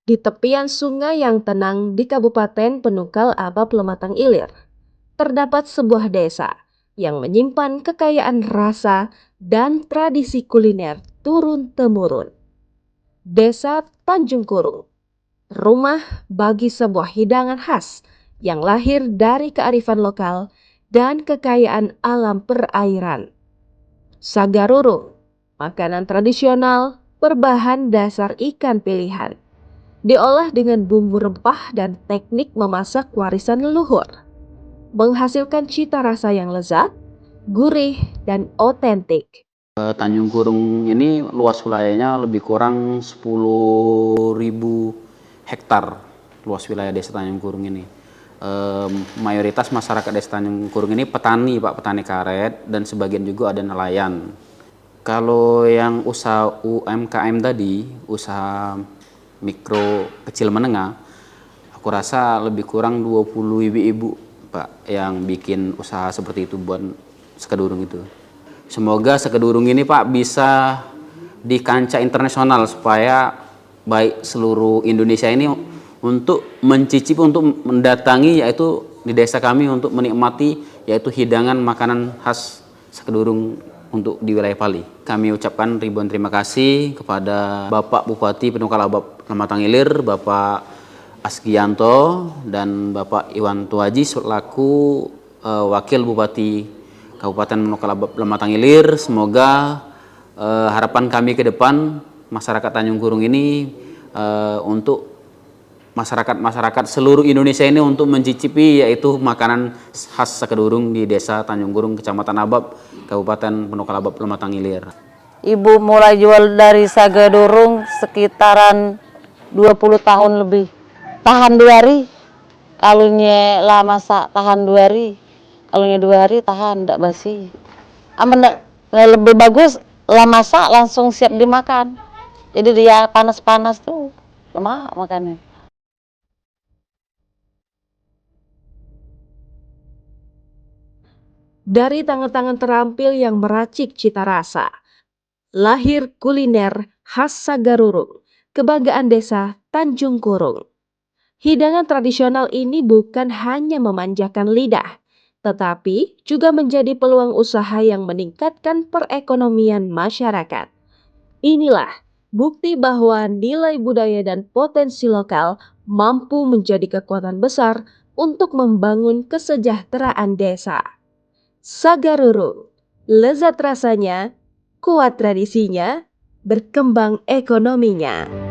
Di tepian sungai yang tenang di Kabupaten Penukal Abab Lematang Ilir, terdapat sebuah desa yang menyimpan kekayaan rasa dan tradisi kuliner turun-temurun. Desa Tanjung Kurung, rumah bagi sebuah hidangan khas yang lahir dari kearifan lokal dan kekayaan alam perairan. Sagarurung, makanan tradisional berbahan dasar ikan pilihan, diolah dengan bumbu rempah dan teknik memasak warisan leluhur, menghasilkan cita rasa yang lezat, gurih, dan otentik. Tanjung Kurung ini luas wilayahnya lebih kurang 10.000 hektar luas wilayah desa Tanjung Kurung ini. Mayoritas masyarakat desa Tanjung Kurung ini petani, Pak, petani karet, dan sebagian juga ada nelayan. Kalau yang usaha UMKM tadi, usaha mikro kecil menengah, aku rasa lebih kurang 20 ibu-ibu, Pak, yang bikin usaha seperti itu buat sekedurung itu. Semoga sekedurung ini, Pak, bisa di kancah internasional supaya baik seluruh Indonesia ini untuk mencicipi, untuk mendatangi yaitu di desa kami untuk menikmati yaitu hidangan makanan khas sekedurung untuk di wilayah Pali. Kami ucapkan ribuan terima kasih kepada Bapak Bupati Penukal Abab Lematang Ilir, Bapak Askianto, dan Bapak Iwan Tuaji selaku Wakil Bupati Kabupaten Penukal Abab Lematang Ilir. Semoga harapan kami ke depan masyarakat Tanjung Kurung ini untuk masyarakat seluruh Indonesia ini untuk mencicipi yaitu makanan khas sekedurung di desa Tanjung Kurung, Kecamatan Abab, Kabupaten Penukal Abab Lematang Ilir. Ibu mulai jual dari sagadurung sekitaran 20 tahun lebih. Tahan 2 hari, kalunya lama tahan 2 hari, kalunya 2 hari tahan, tidak basi. Aman, lebih bagus lama masak langsung siap dimakan. Jadi dia panas-panas tuh, lemak makannya. Dari tangan-tangan terampil yang meracik cita rasa, lahir kuliner khas Sagarurung, kebanggaan desa Tanjung Kurung. Hidangan tradisional ini bukan hanya memanjakan lidah, tetapi juga menjadi peluang usaha yang meningkatkan perekonomian masyarakat. Inilah bukti bahwa nilai budaya dan potensi lokal mampu menjadi kekuatan besar untuk membangun kesejahteraan desa. Sagarurung, lezat rasanya, kuat tradisinya, berkembang ekonominya.